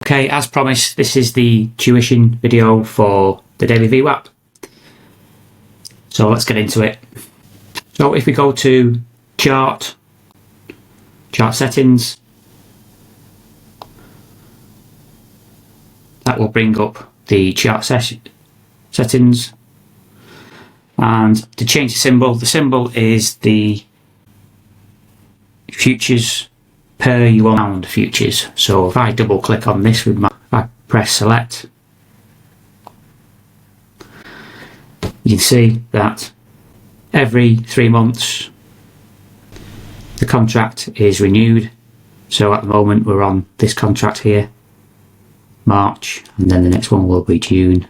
Okay, as promised, this is the tuition video for the daily Vwap. So let's get into it. So if we go to chart settings, that will bring up the chart settings. And to change the symbol is the futures per £1 futures. So if I double click on this if I press select, you can see that every 3 months the contract is renewed. So at the moment we're on this contract here, March, and then the next one will be June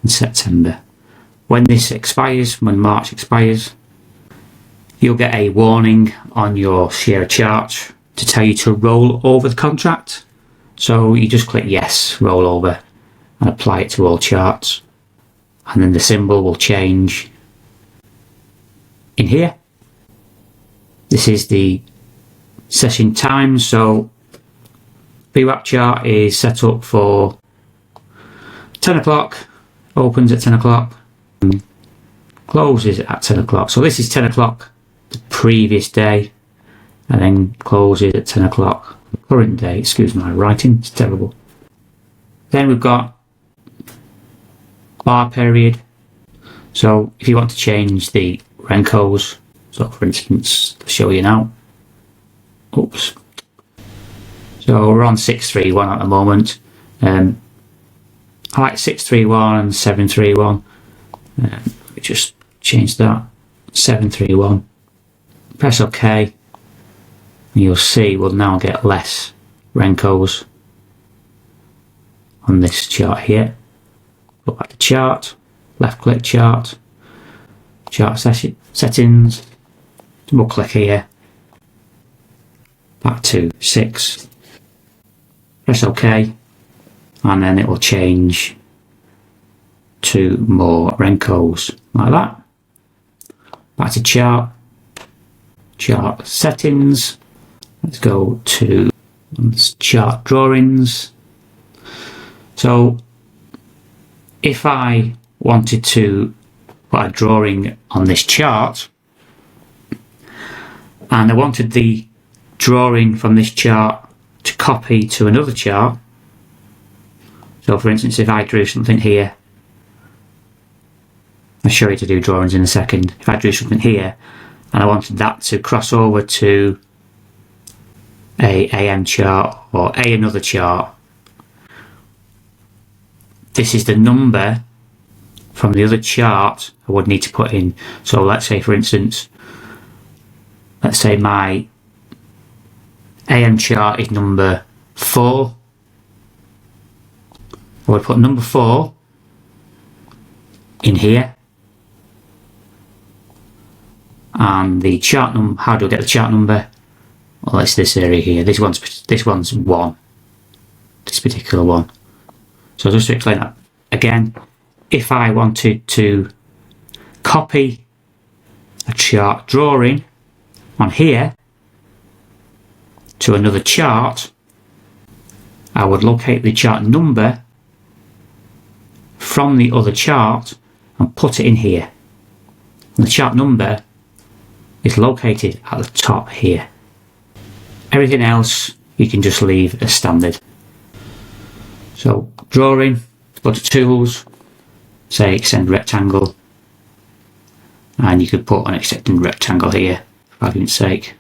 and September. When this expires, when March expires, you'll get a warning on your share chart to tell you to roll over the contract. So you just click yes, roll over, and apply it to all charts. And then the symbol will change in here. This is the session time. So Vwap chart is set up for 10 o'clock, opens at 10 o'clock, closes at 10 o'clock. So this is 10 o'clock the previous day, and then closes at 10 o'clock the current day. Excuse my writing, it's terrible. Then we've got bar period. So if you want to change the Rencos, so for instance, I'll show you now. Oops. So we're on 631 at the moment. I like 631 and 731. We just change that, 731. Press OK, and you'll see we'll now get less Rencos on this chart here. Go back to chart, left click chart settings, double click here, back to 6, press OK, and then it will change to more Rencos like that. Back to chart settings, let's go to chart drawings. So if I wanted to put a drawing on this chart, and I wanted the drawing from this chart to copy to another chart, so for instance if I drew something here, I'll show you to do drawings in a second. If I drew something here and I wanted that to cross over to a AM chart or another chart, this is the number from the other chart I would need to put in. So let's say for instance, let's say my AM chart is number 4. I would put number 4 in here. And the chart number, how do I get the chart number? Well, it's this area here. This one's 1. This particular one. So just to explain that again, if I wanted to copy a chart drawing on here to another chart, I would locate the chart number from the other chart and put it in here. And the chart number is located at the top here. Everything else you can just leave as standard. So drawing, go to tools, say extend rectangle, and you could put an extended rectangle here for argument's sake,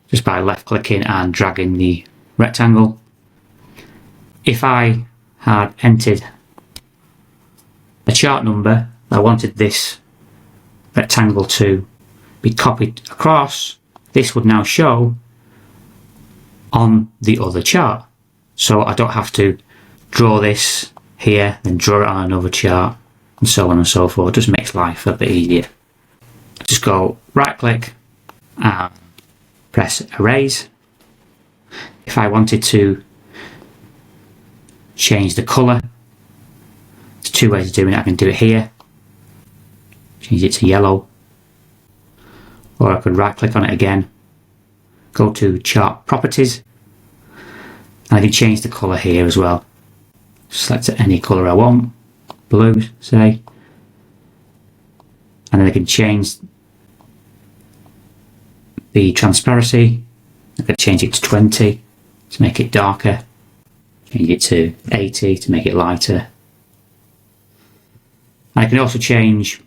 just by left clicking and dragging the rectangle. If I had entered a chart number, I wanted this rectangle to be copied across, this would now show on the other chart. So I don't have to draw this here, then draw it on another chart, and so on and so forth. It just makes life a bit easier. Just go right click and press erase. If I wanted to change the colour, there's 2 ways of doing it. I can do it here, change it to yellow, or I could right click on it again, go to chart properties, And I can change the colour here as well. Select any colour I want, blue say, and then I can change the transparency. I can change it to 20 to make it darker, change it to 80 to make it lighter. I can also change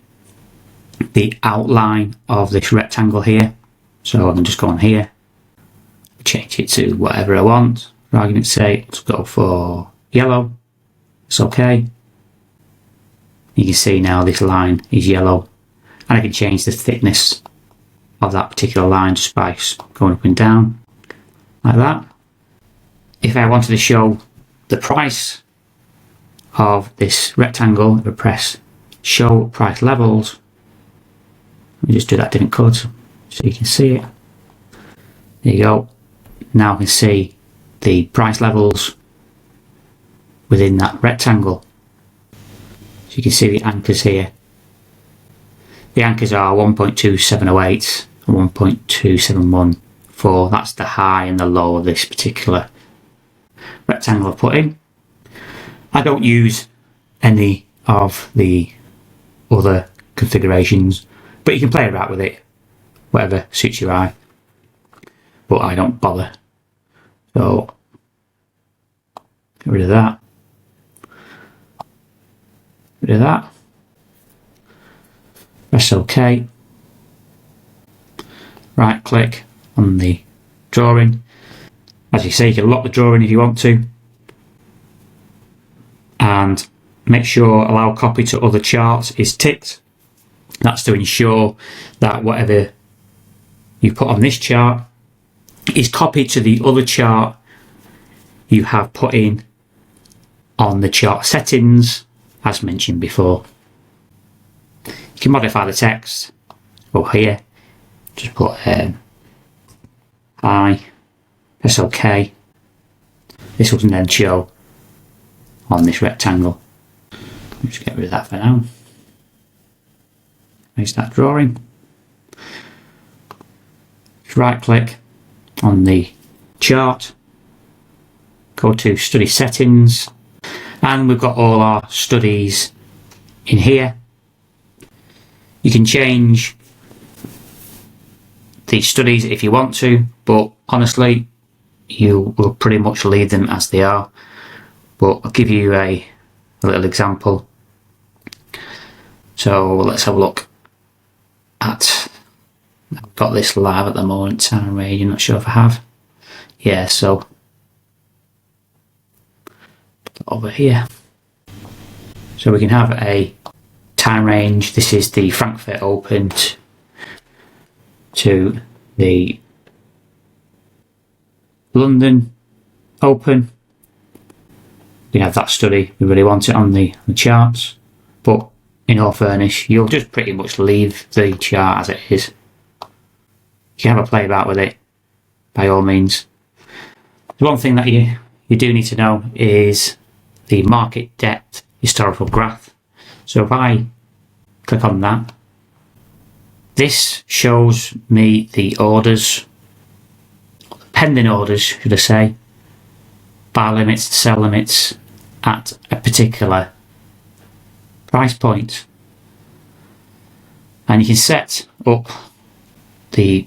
the outline of this rectangle here, so I can just go on here, change it to whatever I want. For argument's sake, let's go for yellow. It's okay. You can see now this line is yellow, and I can change the thickness of that particular line just by going up and down like that. If I wanted to show the price of this rectangle, I would press show price levels. Let me just do that different colour so you can see it. There you go. Now I can see the price levels within that rectangle. So you can see the anchors here. The anchors are 1.2708 and 1.2714. That's the high and the low of this particular rectangle I've put in. I don't use any of the other configurations, but you can play around with it, whatever suits your eye. But I don't bother. So get rid of that. Get rid of that. Press OK. Right click on the drawing. As you say, you can lock the drawing if you want to. And make sure allow copy to other charts is ticked. That's to ensure that whatever you put on this chart is copied to the other chart you have put in on the chart settings, as mentioned before. You can modify the text. Go here, just put hi, press OK. This will then show on this rectangle. Just get rid of that for now. Make that drawing. Just right click on the chart, go to study settings, and we've got all our studies in here. You can change the studies if you want to, but honestly you will pretty much leave them as they are. But I'll give you a little example. So let's have a look at, I've got this live at the moment, time range, I'm not sure if I have. Yeah, so over here. So we can have a time range. This is the Frankfurt Open to the London Open. We have that study, we really want it on the charts, but in all fairness, you'll just pretty much leave the chart as it is. You can have a play about with it, by all means. The one thing that you do need to know is the market depth historical graph. So if I click on that, this shows me the orders, pending orders should I say, buy limits, sell limits at a particular price point. And you can set up the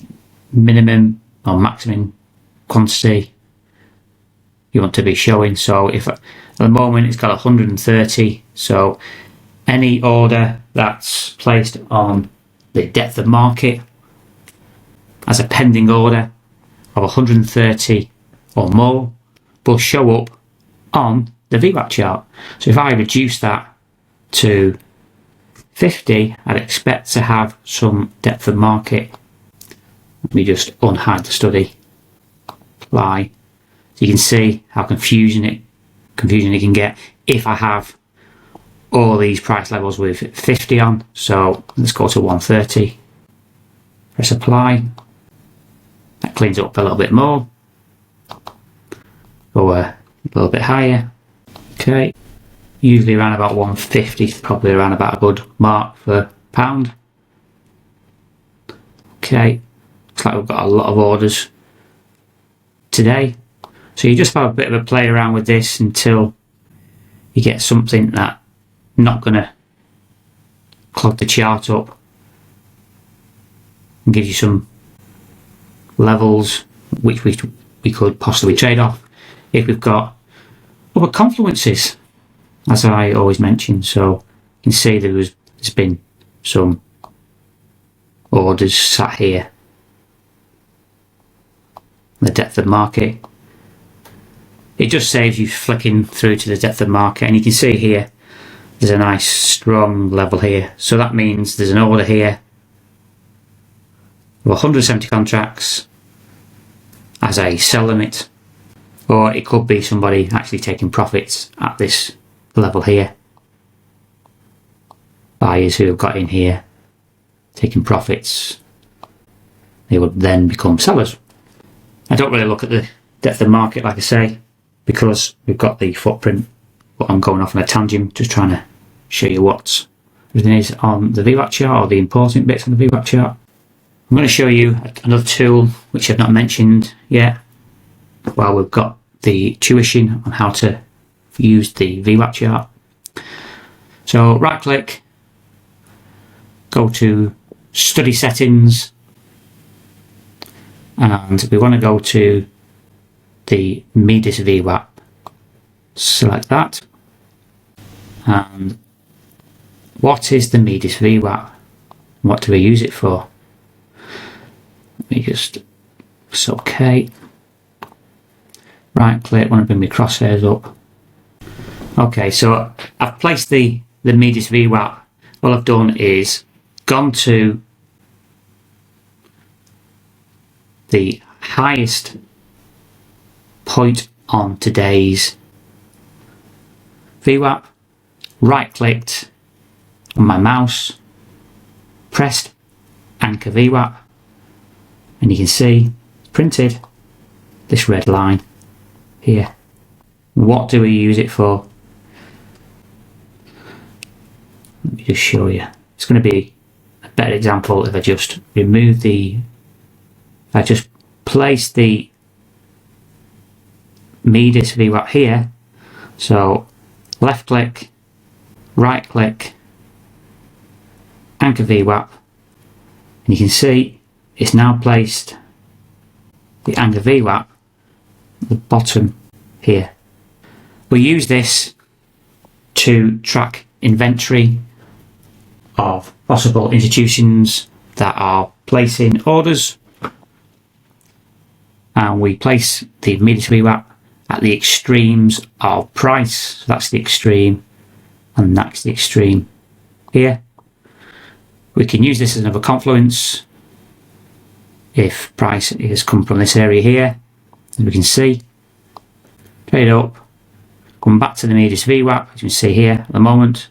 minimum or maximum quantity you want to be showing. So if at the moment it's got 130, so any order that's placed on the depth of market as a pending order of 130 or more will show up on the Vwap chart. So if I reduce that to 50, I'd expect to have some depth of market. Let me just unhide the study, apply. So you can see how confusing it can get if I have all these price levels with 50 on. So let's go to 130, press apply. That cleans it up a little bit more. Go a little bit higher. Okay, usually around about 150 is probably around about a good mark for pound. Okay, looks like we've got a lot of orders today. So you just have a bit of a play around with this until you get something that not going to clog the chart up and give you some levels which we could possibly trade off if we've got other confluences, as I always mention. So you can see there's been some orders sat here, the depth of market. It just saves you flicking through to the depth of market, and you can see here there's a nice strong level here. So that means there's an order here of 170 contracts as a sell limit, or it could be somebody actually taking profits at this level here. Buyers who have got in here taking profits, they would then become sellers. I don't really look at the depth of market, like I say, because we've got the footprint, but I'm going off on a tangent, just trying to show you what everything is on the Vwap chart, or the important bits on the Vwap chart. I'm going to show you another tool which I've not mentioned yet, while we've got the tuition on how to use the Vwap chart. So right click, go to study settings, and we want to go to the Midas Vwap. Select that. And what is the Midas Vwap? What do we use it for? Let me just, it's okay. Right click, want to bring my crosshairs up. Okay, so I've placed the Midas Vwap. All I've done is gone to the highest point on today's Vwap, right clicked on my mouse, pressed anchor Vwap, and you can see printed this red line here. What do we use it for? Let me just show you. It's going to be a better example if I just remove if I just place the Midas Vwap here. So left click, right click, anchor Vwap, and you can see it's now placed the anchor Vwap at the bottom here. We use this to track inventory of possible institutions that are placing orders, and we place the Midas Vwap at the extremes of price. So that's the extreme, and that's the extreme here. We can use this as another confluence if price has come from this area here, as we can see. Trade up, come back to the Midas Vwap, as you can see here at the moment,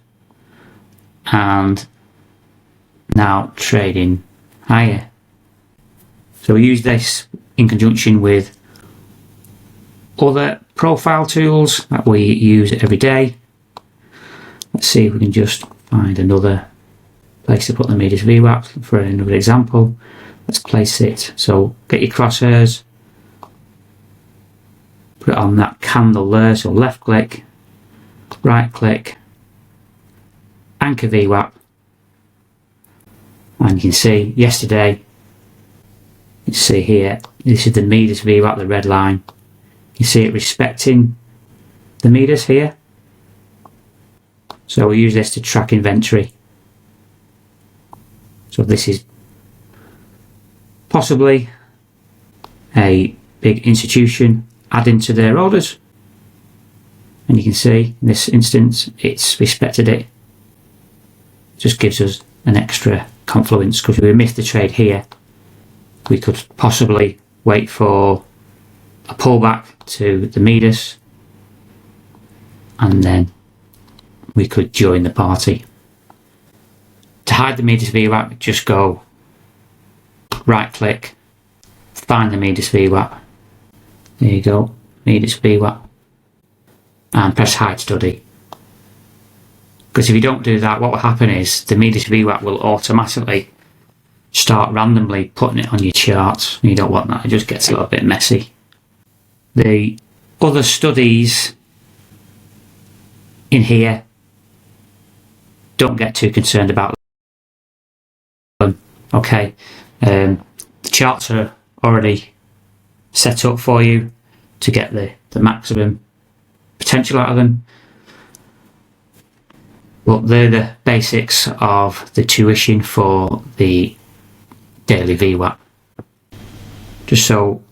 and now trading higher. So we use this in conjunction with other profile tools that we use every day. Let's see if we can just find another place to put the Midas Vwap for another example. Let's place it. So get your crosshairs, put it on that candle there. So left click, right click, anchor Vwap, and you can see yesterday, you see here, this is the Midas Vwap, the red line. You see it respecting the Midas here. So we use this to track inventory. So this is possibly a big institution adding to their orders, and you can see in this instance it's respected it. Just gives us an extra confluence, because if we miss the trade here, we could possibly wait for a pullback to the Midas, and then we could join the party. To hide the Midas Vwap, just go right click, find the Midas Vwap, there you go, Midas Vwap, and press hide study. Because if you don't do that, what will happen is the Midas Vwap will automatically start randomly putting it on your chart, and you don't want that. It just gets a little bit messy. The other studies in here, don't get too concerned about them. Okay, the charts are already set up for you to get the maximum potential out of them. But they're the basics of the tuition for the daily Vwap. Just so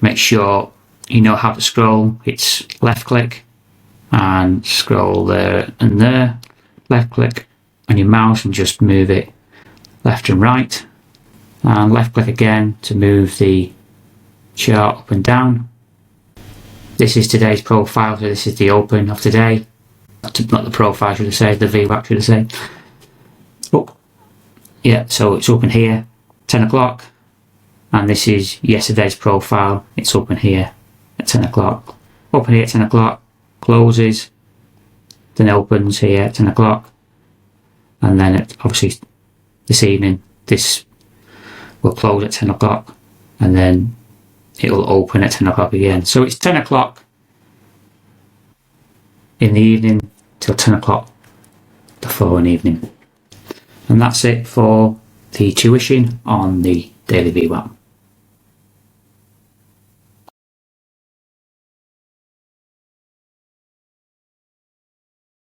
make sure you know how to scroll, it's left click and scroll there and there, left click on your mouse and just move it left and right, and left click again to move the chart up and down. This is today's profile, so this is the open of today. Not the profile, should I say, the Vwap, should I say. Oh, yeah, so it's open here, 10 o'clock, and this is yesterday's profile. It's open here at 10 o'clock. Open here at 10 o'clock, closes, then opens here at 10 o'clock, and then obviously this evening, this will close at 10 o'clock, and then it will open at 10 o'clock again. So it's 10 o'clock in the evening till 10 o'clock the following evening. And that's it for the tuition on the daily Vwap.